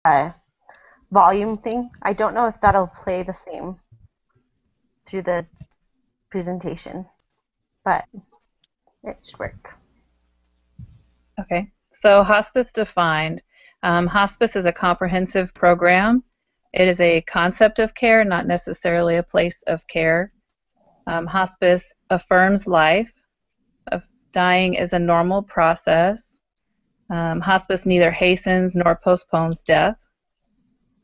uh, volume thing. I don't know if that'll play the same through the presentation, but it should work. Okay, so hospice defined. Hospice is a comprehensive program. It is a concept of care, not necessarily a place of care. Hospice affirms life. Dying is a normal process. Hospice neither hastens nor postpones death.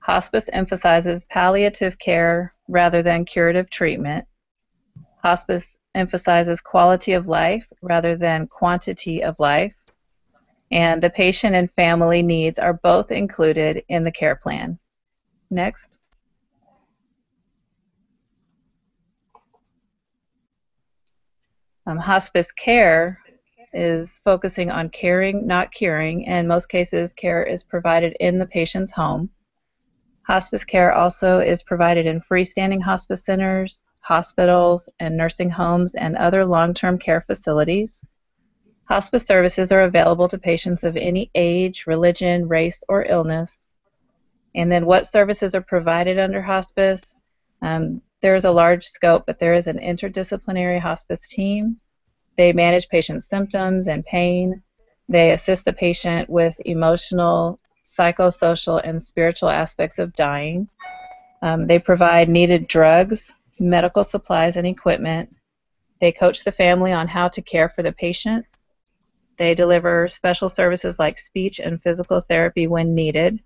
Hospice emphasizes palliative care rather than curative treatment. Hospice emphasizes quality of life rather than quantity of life. And the patient and family needs are both included in the care plan. Next. Hospice care is focusing on caring, not curing. In most cases, care is provided in the patient's home. Hospice care also is provided in freestanding hospice centers, hospitals, and nursing homes and other long-term care facilities. Hospice services are available to patients of any age, religion, race, or illness. And then what services are provided under hospice? There is a large scope, but there is an interdisciplinary hospice team. They manage patient symptoms and pain. They assist the patient with emotional, psychosocial, and spiritual aspects of dying. They provide needed drugs, medical supplies, and equipment. They coach the family on how to care for the patient. They deliver special services like speech and physical therapy when needed.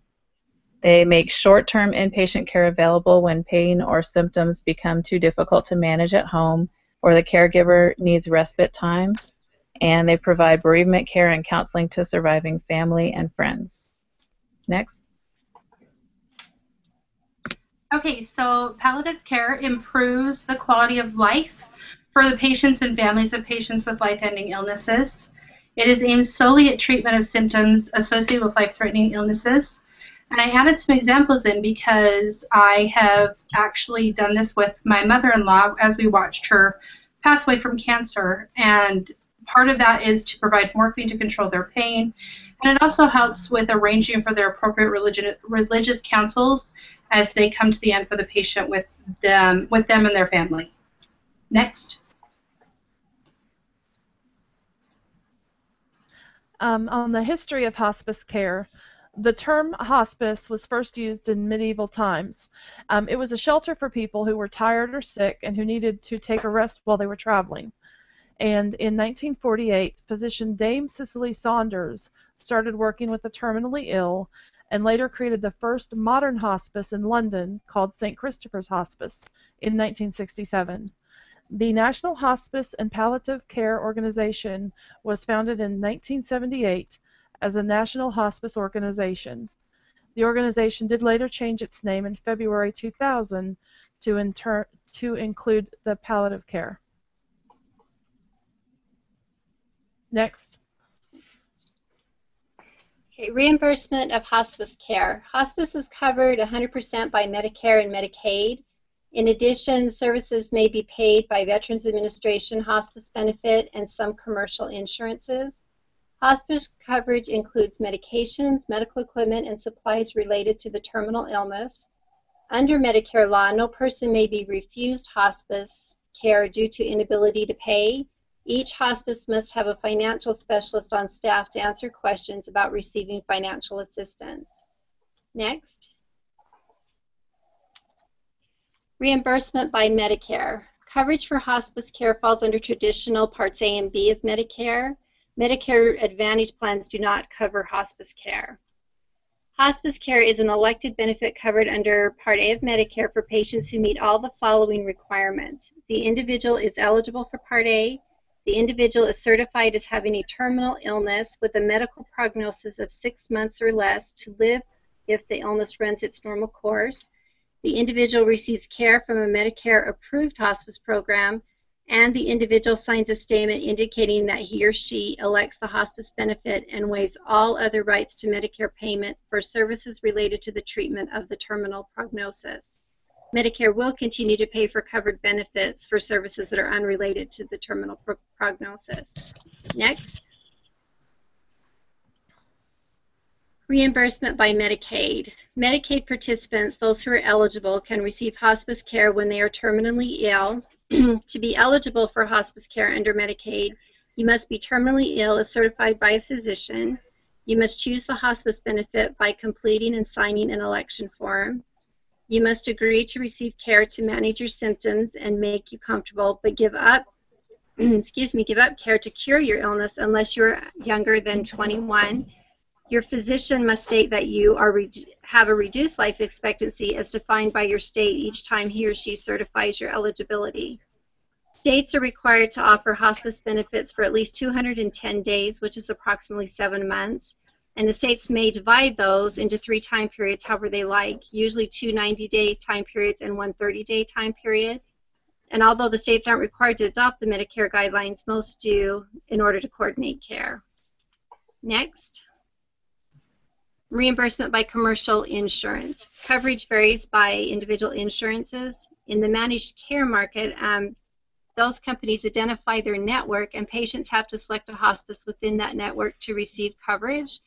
They make short-term inpatient care available when pain or symptoms become too difficult to manage at home or the caregiver needs respite time. And they provide bereavement care and counseling to surviving family and friends. Next. Okay, so palliative care improves the quality of life for the patients and families of patients with life-ending illnesses. It is aimed solely at treatment of symptoms associated with life-threatening illnesses. And I added some examples in because I have actually done this with my mother-in-law as we watched her pass away from cancer. And part of that is to provide morphine to control their pain. And it also helps with arranging for their appropriate religious counsels as they come to the end for the patient with them and their family. Next. On the history of hospice care, the term hospice was first used in medieval times. It was a shelter for people who were tired or sick and who needed to take a rest while they were traveling. And in 1948, physician Dame Cicely Saunders started working with the terminally ill and later created the first modern hospice in London called St. Christopher's Hospice in 1967. The National Hospice and Palliative Care Organization was founded in 1978 as the National Hospice Organization. The organization did later change its name in February 2000 to include the palliative care. Next. Okay, reimbursement of hospice care. Hospice is covered 100% by Medicare and Medicaid. In addition, services may be paid by Veterans Administration hospice benefit and some commercial insurances. Hospice coverage includes medications, medical equipment, and supplies related to the terminal illness. Under Medicare law, no person may be refused hospice care due to inability to pay. Each hospice must have a financial specialist on staff to answer questions about receiving financial assistance. Next. Reimbursement by Medicare. Coverage for hospice care falls under traditional Parts A and B of Medicare. Medicare Advantage plans do not cover hospice care. Hospice care is an elected benefit covered under Part A of Medicare for patients who meet all the following requirements. The individual is eligible for Part A. The individual is certified as having a terminal illness with a medical prognosis of 6 months or less to live if the illness runs its normal course. The individual receives care from a Medicare-approved hospice program, and the individual signs a statement indicating that he or she elects the hospice benefit and waives all other rights to Medicare payment for services related to the treatment of the terminal prognosis. Medicare will continue to pay for covered benefits for services that are unrelated to the terminal prognosis. Next. Reimbursement by Medicaid. Medicaid participants, those who are eligible, can receive hospice care when they are terminally ill. To be eligible for hospice care under Medicaid, you must be terminally ill as certified by a physician. You must choose the hospice benefit by completing and signing an election form. You must agree to receive care to manage your symptoms and make you comfortable, but give up give up care to cure your illness unless you're younger than 21. Your physician must state that you have a reduced life expectancy as defined by your state each time he or she certifies your eligibility. States are required to offer hospice benefits for at least 210 days, which is approximately 7 months, and the states may divide those into 3 time periods however they like, usually 2 90-day time periods and 1 30-day time period. And although the states aren't required to adopt the Medicare guidelines, most do in order to coordinate care. Next. Reimbursement by commercial insurance. Coverage varies by individual insurances. In the managed care market, those companies identify their network, and patients have to select a hospice within that network to receive coverage.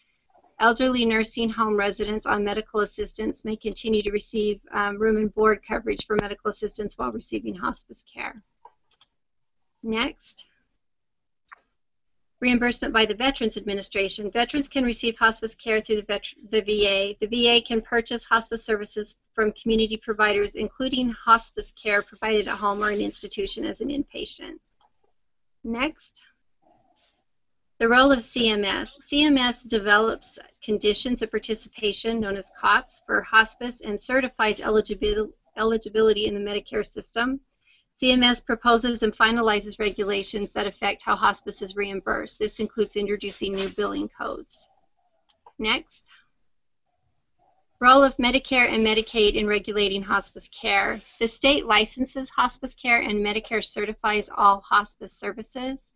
Elderly nursing home residents on medical assistance may continue to receive room and board coverage for medical assistance while receiving hospice care. Next. Reimbursement by the Veterans Administration. Veterans can receive hospice care through the VA. The VA can purchase hospice services from community providers, including hospice care provided at home or an institution as an inpatient. Next. The role of CMS. CMS develops conditions of participation, known as COPS, for hospice and certifies eligibility in the Medicare system. CMS proposes and finalizes regulations that affect how hospice is reimbursed. This includes introducing new billing codes. Next. Role of Medicare and Medicaid in regulating hospice care. The state licenses hospice care and Medicare certifies all hospice services.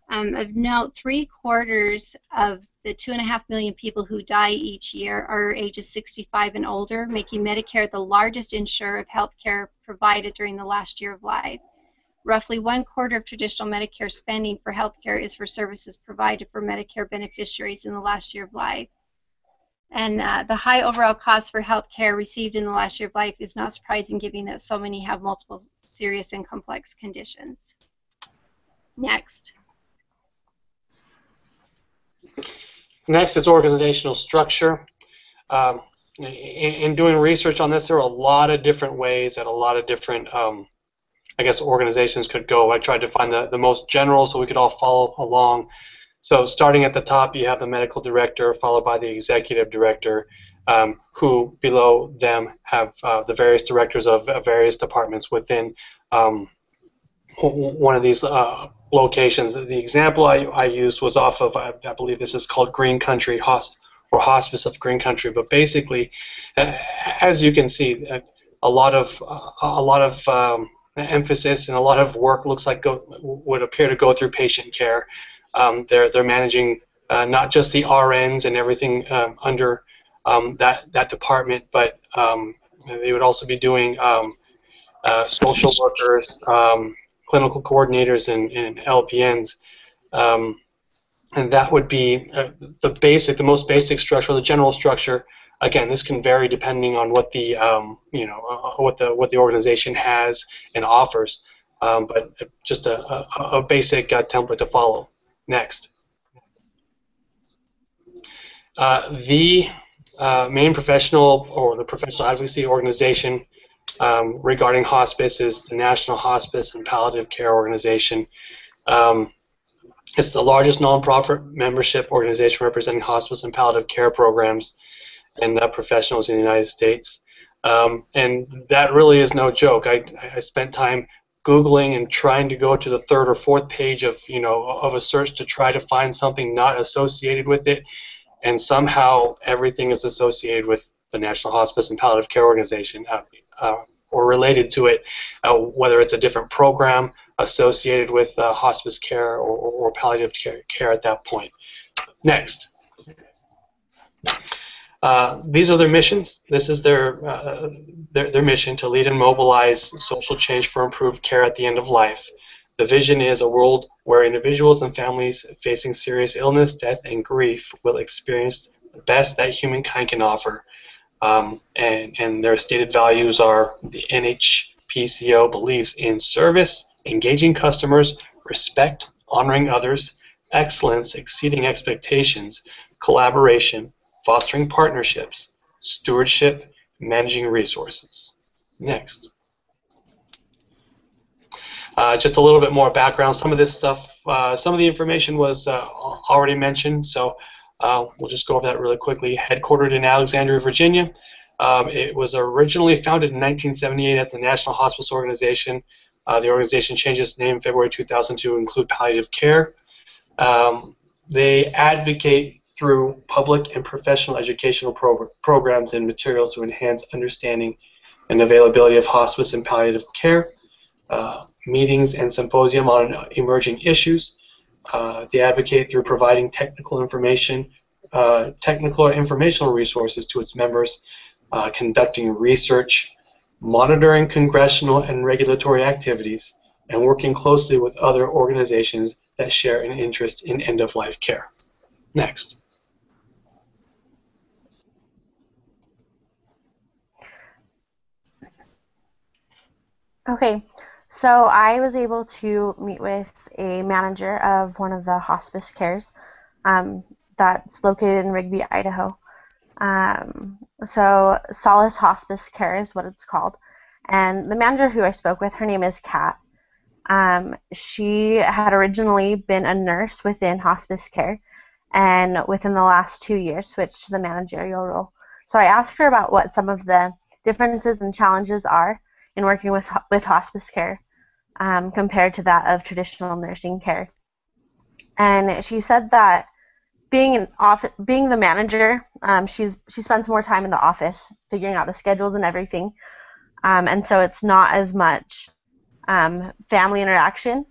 Of note, 3/4 of the 2.5 million people who die each year are ages 65 and older, making Medicare the largest insurer of health care provided during the last year of life. Roughly 1/4 of traditional Medicare spending for health care is for services provided for Medicare beneficiaries in the last year of life. And the high overall cost for health care received in the last year of life is not surprising, given that so many have multiple serious and complex conditions. Next. Next is organizational structure. In doing research on this, there are a lot of different ways that a lot of different, I guess, organizations could go. I tried to find the most general so we could all follow along. So starting at the top, you have the medical director, followed by the executive director, who below them have the various directors of various departments within one of these locations. The example I used was off of, I believe this is called Green Country Hospice of Green Country. But basically, as you can see, a lot of emphasis and a lot of work looks like would appear to go through patient care. They're managing not just the RNs and everything under that department, but they would also be doing social workers, clinical coordinators, and LPNs, and that would be the most basic structure, the general structure. Again, this can vary depending on what the what the organization has and offers, but just a basic template to follow. Next, the main professional or the professional advocacy organization regarding hospice is the National Hospice and Palliative Care Organization. It's the largest nonprofit membership organization representing hospice and palliative care programs and professionals in the United States. And that really is no joke. I spent time Googling and trying to go to the 3rd or 4th page of a search to try to find something not associated with it, and somehow everything is associated with the National Hospice and Palliative Care Organization or related to it, whether it's a different program associated with hospice care or palliative care at that point. Next. These are their missions. This is their mission: to lead and mobilize social change for improved care at the end of life. The vision is a world where individuals and families facing serious illness, death, and grief will experience the best that humankind can offer. And their stated values are the NHPCO believes in service, engaging customers, respect, honoring others, excellence, exceeding expectations, collaboration, fostering partnerships, stewardship, managing resources. Next. Just a little bit more background. Some of this stuff, some of the information was already mentioned, so we'll just go over that really quickly. Headquartered in Alexandria, Virginia. It was originally founded in 1978 as the National Hospice Organization. The organization changed its name in February 2002 to include palliative care. They advocate through public and professional educational programs and materials to enhance understanding and availability of hospice and palliative care. Meetings and symposium on emerging issues. They advocate through providing technical information, technical or informational resources to its members, conducting research, monitoring congressional and regulatory activities, and working closely with other organizations that share an interest in end-of-life care. Next. Okay, so I was able to meet with a manager of one of the hospice cares that's located in Rigby, Idaho. So Solace Hospice Care is what it's called. And the manager who I spoke with, her name is Kat. She had originally been a nurse within hospice care, and within the last 2 years switched to the managerial role. So I asked her about what some of the differences and challenges are in working with hospice care compared to that of traditional nursing care. And she said that being the manager, she spends more time in the office figuring out the schedules and everything, and so it's not as much family interaction,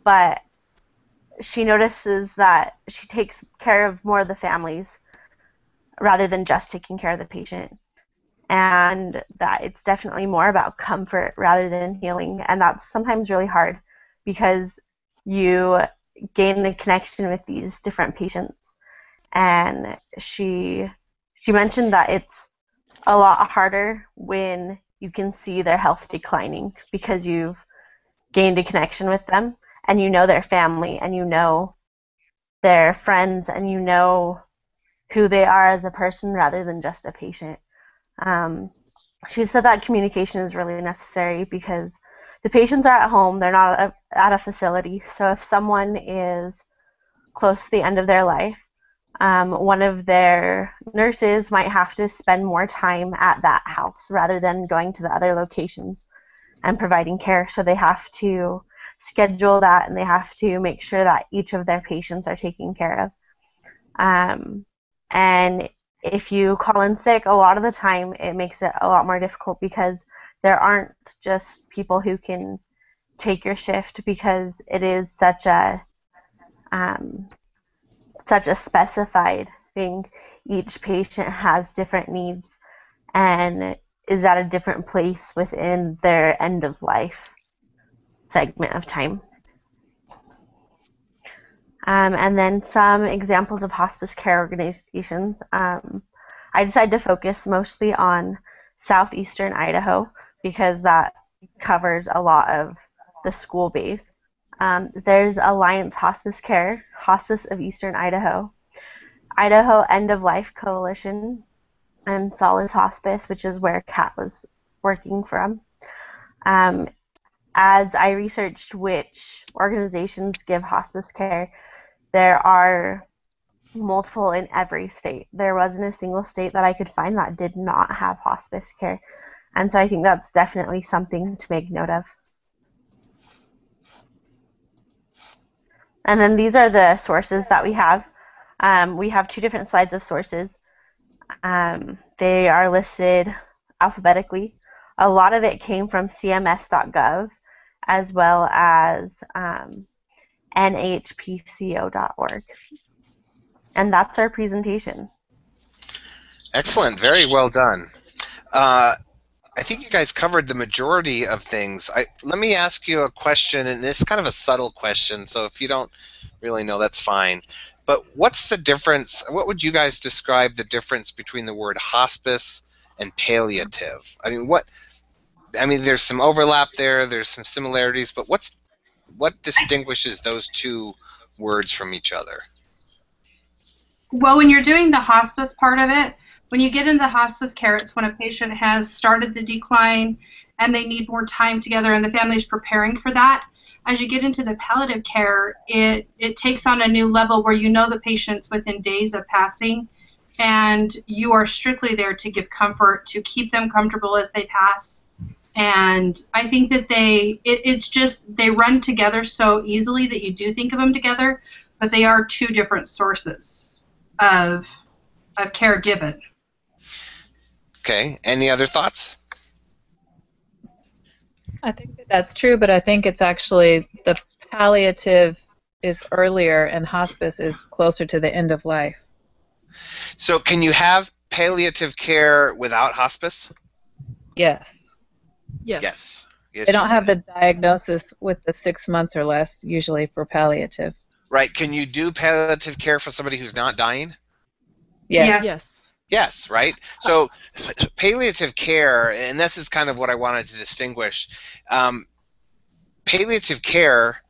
but she notices that she takes care of more of the families rather than just taking care of the patient, and that it's definitely more about comfort rather than healing, and that's sometimes really hard because you gain the connection with these different patients. And she mentioned that it's a lot harder when you can see their health declining because you've gained a connection with them and you know their family and you know their friends and you know who they are as a person rather than just a patient. She said that communication is really necessary because the patients are at home, they're not at a facility, so if someone is close to the end of their life, one of their nurses might have to spend more time at that house rather than going to the other locations and providing care. So they have to schedule that and they have to make sure that each of their patients are taken care of. And if you call in sick, a lot of the time it makes it a lot more difficult because there aren't just people who can take your shift because it is such a specified thing. Each patient has different needs and is at a different place within their end of life segment of time. And then some examples of hospice care organizations. I decided to focus mostly on southeastern Idaho because that covers a lot of the school base. There's Alliance Hospice Care, Hospice of Eastern Idaho, Idaho End of Life Coalition, and Solace Hospice, which is where Kat was working from. As I researched which organizations give hospice care, there are multiple in every state. There wasn't a single state that I could find that did not have hospice care. And so I think that's definitely something to make note of. And then these are the sources that we have. We have 2 different slides of sources. They are listed alphabetically. A lot of it came from cms.gov as well as nhpco.org. And that's our presentation. Excellent. Very well done. I think you guys covered the majority of things. Let me ask you a question, and it's kind of a subtle question, so if you don't really know, that's fine. but what's the difference? What would you guys describe the difference between the word hospice and palliative? I mean, there's some overlap there. There's some similarities, but what distinguishes those two words from each other? Well, when you're doing the hospice part of it, when you get into hospice care, it's when a patient has started the decline and they need more time together and the family is preparing for that. As you get into the palliative care, it takes on a new level where you know the patient's within days of passing, and you are strictly there to give comfort, to keep them comfortable as they pass. And I think that it's just they run together so easily that you do think of them together, but they are two different sources of care given. Okay. Any other thoughts? I think that's true, but I think it's actually the palliative is earlier and hospice is closer to the end of life. So can you have palliative care without hospice? Yes. Yes. Yes. Yes, They don't you have can. the diagnosis with the 6 months or less usually for palliative. Right. Can you do palliative care for somebody who's not dying? Yes. Yes. Yes, right? So palliative care, and this is kind of what I wanted to distinguish, palliative care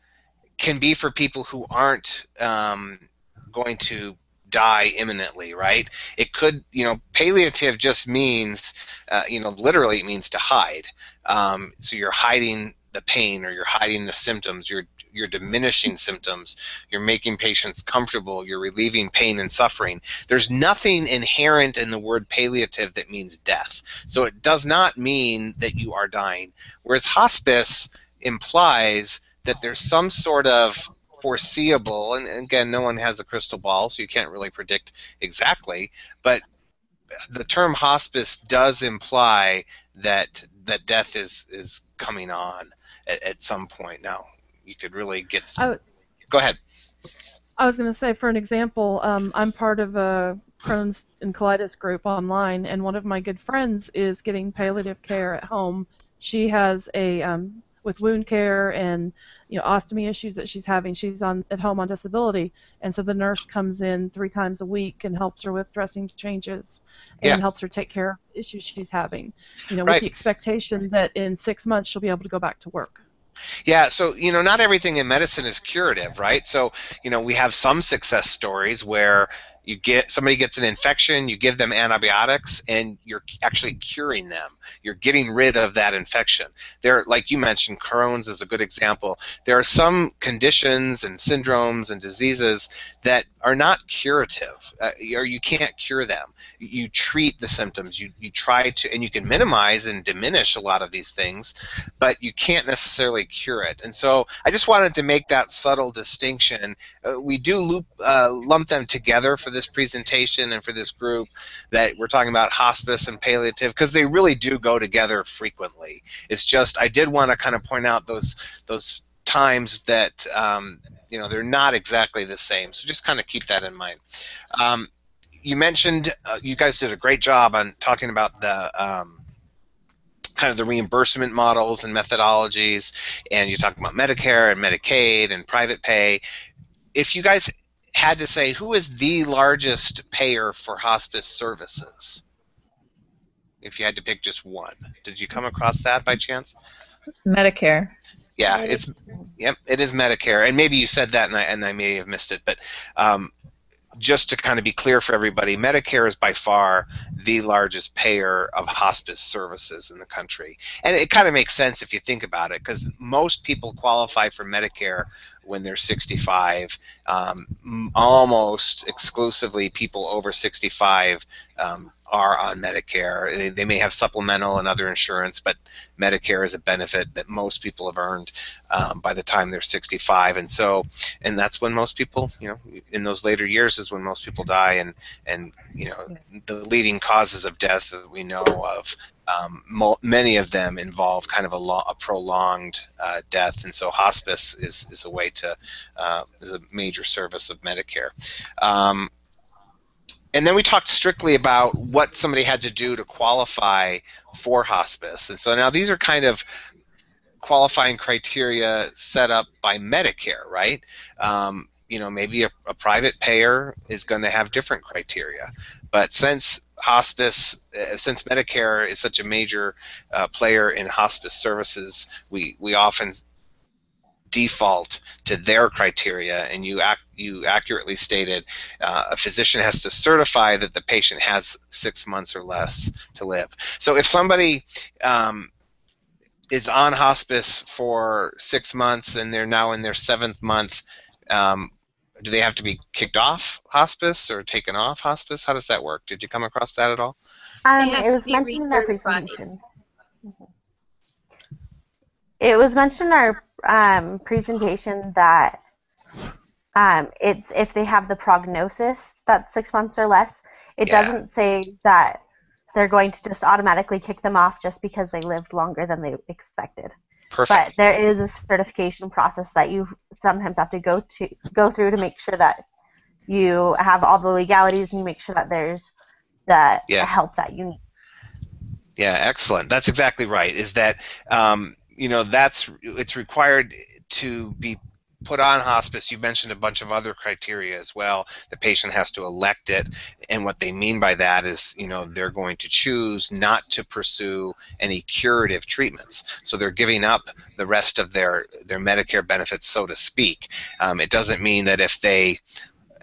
can be for people who aren't going to die imminently, right? It could, palliative just means, literally it means to hide. So you're hiding the pain or you're hiding the symptoms, you're diminishing symptoms, you're making patients comfortable, you're relieving pain and suffering. There's nothing inherent in the word palliative that means death. So it does not mean that you are dying. Whereas hospice implies that there's some sort of foreseeable, and again, no one has a crystal ball, so you can't really predict exactly, but the term hospice does imply that death is coming on at some point. Now, you could really get... Go ahead. I was going to say, for an example, I'm part of a Crohn's and colitis group online, and one of my good friends is getting palliative care at home. She has with wound care and ostomy issues that she's having. She's at home on disability, and so the nurse comes in 3 times a week and helps her with dressing changes and helps her take care of issues she's having. With the expectation that in 6 months she'll be able to go back to work. Yeah, so not everything in medicine is curative, right? So we have some success stories where somebody gets an infection, you give them antibiotics, and you're actually curing them. You're getting rid of that infection. There, like you mentioned, Crohn's is a good example. There are some conditions and syndromes and diseases that are not curative, or you can't cure them. You treat the symptoms. You try to, and you can minimize and diminish a lot of these things, but you can't necessarily cure it. And so I just wanted to make that subtle distinction. We do lump them together for this presentation and for this group, that we're talking about hospice and palliative, because they really do go together frequently. It's just I did want to kind of point out those times that they're not exactly the same. So just kind of keep that in mind. You mentioned you guys did a great job on talking about the kind of the reimbursement models and methodologies, and you talked about Medicare and Medicaid and private pay. If you guys had to say, who is the largest payer for hospice services? If you had to pick just one. Did you come across that by chance? Medicare. Yeah, it is Medicare. And maybe you said that and I may have missed it, but just to kind of be clear for everybody, Medicare is by far the largest payer of hospice services in the country. And it kind of makes sense if you think about it, because most people qualify for Medicare when they're 65. Almost exclusively people over 65 are on Medicare. They may have supplemental and other insurance, but Medicare is a benefit that most people have earned by the time they're 65. And that's when most people, in those later years is when most people die, and the leading causes of death that we know of, many of them involve kind of a prolonged death, and so hospice is a way to is a major service of Medicare. And then we talked strictly about what somebody had to do to qualify for hospice. And so now these are kind of qualifying criteria set up by Medicare, right? maybe a private payer is going to have different criteria. But since since Medicare is such a major player in hospice services, we often default to their criteria, and you accurately stated a physician has to certify that the patient has 6 months or less to live. So if somebody is on hospice for 6 months and they're now in their 7th month, do they have to be kicked off hospice or taken off hospice? How does that work? Did you come across that at all? It was mentioned in our presentation. It was mentioned in our presentation that it's if they have the prognosis that's 6 months or less. It doesn't say that they're going to just automatically kick them off just because they lived longer than they expected. Perfect. But there is a certification process that you sometimes have to go through to make sure that you have all the legalities and you make sure that there's the help that you need. Yeah, excellent. That's exactly right. Is that it's required to be put on hospice. You mentioned a bunch of other criteria as well. The patient has to elect it, and what they mean by that is, they're going to choose not to pursue any curative treatments. So they're giving up the rest of their Medicare benefits, so to speak. It doesn't mean that if they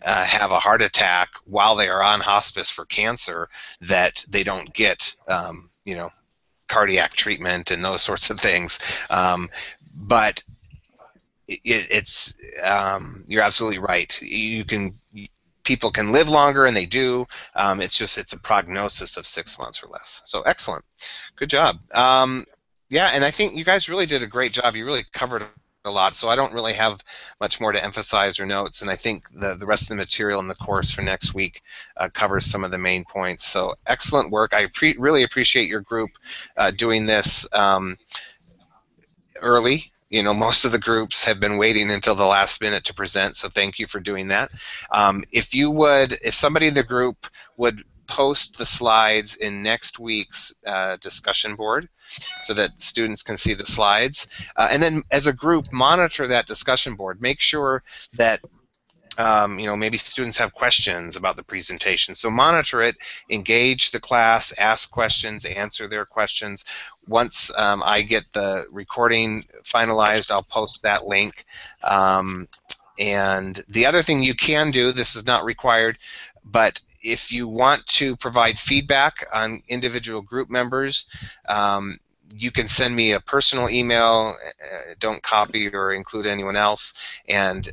have a heart attack while they are on hospice for cancer, that they don't get, cardiac treatment and those sorts of things. But it's you're absolutely right. People can live longer, and they do. It's a prognosis of 6 months or less. So excellent, good job. Yeah, and I think you guys really did a great job. You really covered a lot, so I don't really have much more to emphasize or notes, and I think the rest of the material in the course for next week covers some of the main points. So excellent work. I really appreciate your group doing this early. Most of the groups have been waiting until the last minute to present, so thank you for doing that. If somebody in the group would post the slides in next week's discussion board so that students can see the slides, and then as a group monitor that discussion board. Make sure that maybe students have questions about the presentation. So monitor it, engage the class, ask questions, answer their questions. Once I get the recording finalized, I'll post that link. And the other thing you can do, this is not required, but if you want to provide feedback on individual group members, you can send me a personal email. Don't copy or include anyone else. And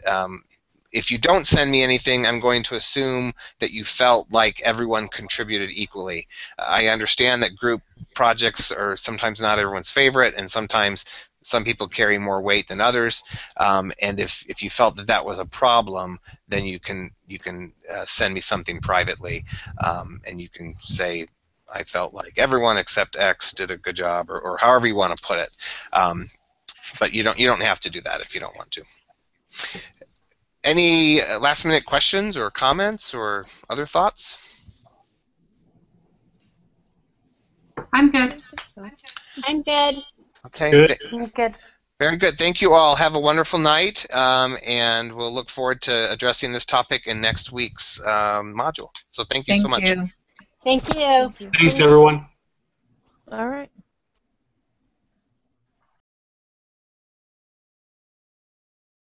if you don't send me anything, I'm going to assume that you felt like everyone contributed equally. I understand that group projects are sometimes not everyone's favorite, and sometimes some people carry more weight than others. And if you felt that was a problem, then you can send me something privately, and you can say, I felt like everyone except X did a good job, or however you want to put it. But you don't have to do that if you don't want to. Any last-minute questions or comments or other thoughts? I'm good. I'm good. Okay. Good. Good. Very good. Thank you all. Have a wonderful night, and we'll look forward to addressing this topic in next week's module. So thank you so much. Thank you. Thanks, everyone. All right.